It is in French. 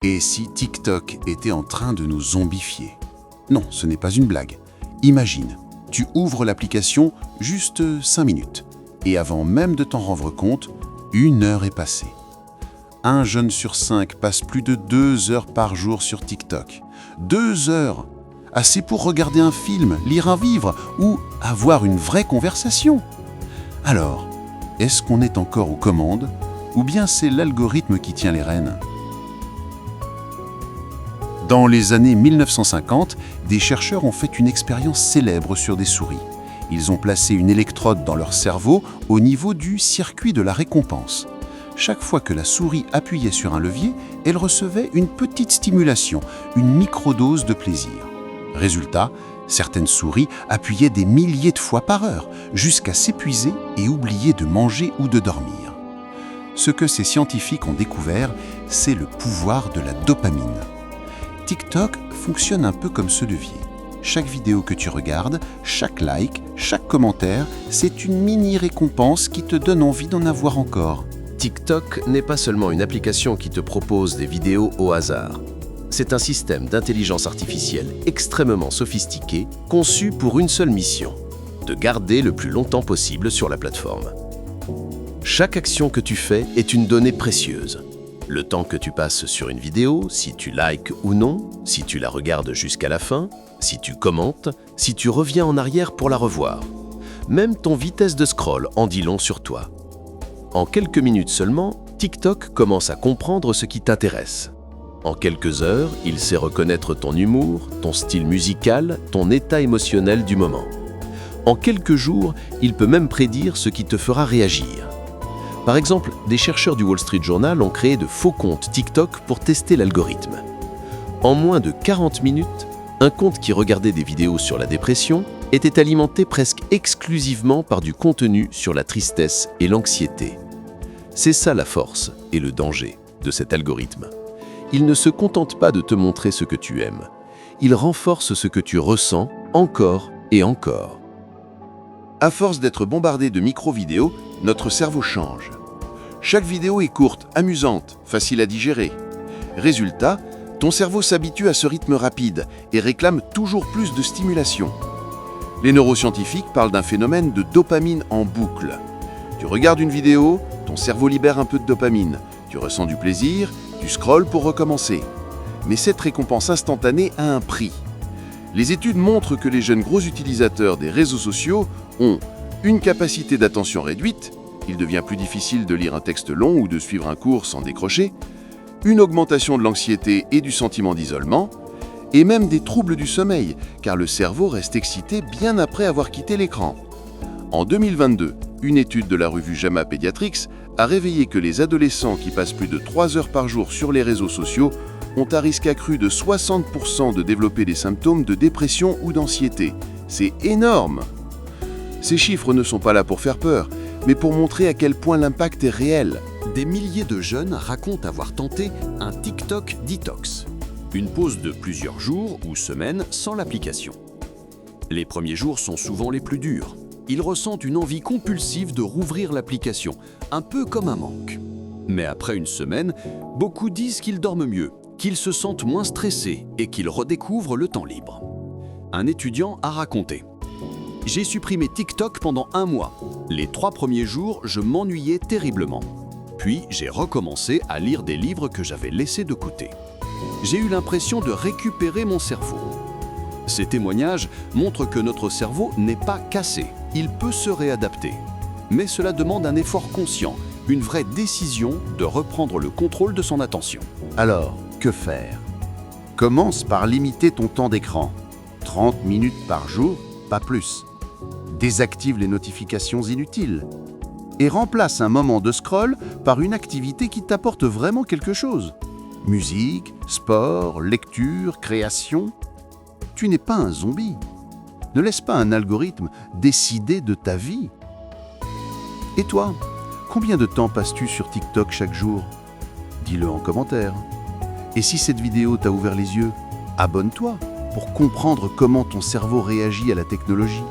Et si TikTok était en train de nous zombifier? Non, ce n'est pas une blague. Imagine, tu ouvres l'application juste 5 minutes. Et avant même de t'en rendre compte, 1 heure est passée. Un jeune sur 5 passe plus de 2 heures par jour sur TikTok. 2 heures! Assez pour regarder un film, lire un livre ou avoir une vraie conversation. Alors, est-ce qu'on est encore aux commandes ou bien c'est l'algorithme qui tient les rênes? Dans les années 1950, des chercheurs ont fait une expérience célèbre sur des souris. Ils ont placé une électrode dans leur cerveau au niveau du circuit de la récompense. Chaque fois que la souris appuyait sur un levier, elle recevait une petite stimulation, une microdose de plaisir. Résultat, certaines souris appuyaient des milliers de fois par heure, jusqu'à s'épuiser et oublier de manger ou de dormir. Ce que ces scientifiques ont découvert, c'est le pouvoir de la dopamine. TikTok fonctionne un peu comme ce levier. Chaque vidéo que tu regardes, chaque like, chaque commentaire, c'est une mini-récompense qui te donne envie d'en avoir encore. TikTok n'est pas seulement une application qui te propose des vidéos au hasard. C'est un système d'intelligence artificielle extrêmement sophistiqué, conçu pour une seule mission, de garder le plus longtemps possible sur la plateforme. Chaque action que tu fais est une donnée précieuse. Le temps que tu passes sur une vidéo, si tu likes ou non, si tu la regardes jusqu'à la fin, si tu commentes, si tu reviens en arrière pour la revoir. Même ton vitesse de scroll en dit long sur toi. En quelques minutes seulement, TikTok commence à comprendre ce qui t'intéresse. En quelques heures, il sait reconnaître ton humour, ton style musical, ton état émotionnel du moment. En quelques jours, il peut même prédire ce qui te fera réagir. Par exemple, des chercheurs du Wall Street Journal ont créé de faux comptes TikTok pour tester l'algorithme. En moins de 40 minutes, un compte qui regardait des vidéos sur la dépression était alimenté presque exclusivement par du contenu sur la tristesse et l'anxiété. C'est ça la force et le danger de cet algorithme. Il ne se contente pas de te montrer ce que tu aimes. Il renforce ce que tu ressens encore et encore. À force d'être bombardé de micro-vidéos, notre cerveau change. Chaque vidéo est courte, amusante, facile à digérer. Résultat, ton cerveau s'habitue à ce rythme rapide et réclame toujours plus de stimulation. Les neuroscientifiques parlent d'un phénomène de dopamine en boucle. Tu regardes une vidéo, ton cerveau libère un peu de dopamine. Tu ressens du plaisir, tu scrolles pour recommencer. Mais cette récompense instantanée a un prix. Les études montrent que les jeunes gros utilisateurs des réseaux sociaux ont une capacité d'attention réduite, il devient plus difficile de lire un texte long ou de suivre un cours sans décrocher, une augmentation de l'anxiété et du sentiment d'isolement, et même des troubles du sommeil, car le cerveau reste excité bien après avoir quitté l'écran. En 2022, une étude de la revue JAMA Pediatrics a révélé que les adolescents qui passent plus de 3 heures par jour sur les réseaux sociaux ont un risque accru de 60% de développer des symptômes de dépression ou d'anxiété. C'est énorme! Ces chiffres ne sont pas là pour faire peur, mais pour montrer à quel point l'impact est réel. Des milliers de jeunes racontent avoir tenté un TikTok detox, une pause de plusieurs jours ou semaines sans l'application. Les premiers jours sont souvent les plus durs. Ils ressentent une envie compulsive de rouvrir l'application, un peu comme un manque. Mais après une semaine, beaucoup disent qu'ils dorment mieux, qu'ils se sentent moins stressés et qu'ils redécouvrent le temps libre. Un étudiant a raconté: « J'ai supprimé TikTok pendant 1 mois. Les 3 premiers jours, je m'ennuyais terriblement. Puis, j'ai recommencé à lire des livres que j'avais laissés de côté. J'ai eu l'impression de récupérer mon cerveau. » Ces témoignages montrent que notre cerveau n'est pas cassé. Il peut se réadapter. Mais cela demande un effort conscient, une vraie décision de reprendre le contrôle de son attention. Alors, que faire? Commence par limiter ton temps d'écran. 30 minutes par jour, pas plus. Désactive les notifications inutiles. Et remplace un moment de scroll par une activité qui t'apporte vraiment quelque chose. Musique, sport, lecture, création. Tu n'es pas un zombie. Ne laisse pas un algorithme décider de ta vie. Et toi, combien de temps passes-tu sur TikTok chaque jour? Dis-le en commentaire. Et si cette vidéo t'a ouvert les yeux, abonne-toi pour comprendre comment ton cerveau réagit à la technologie.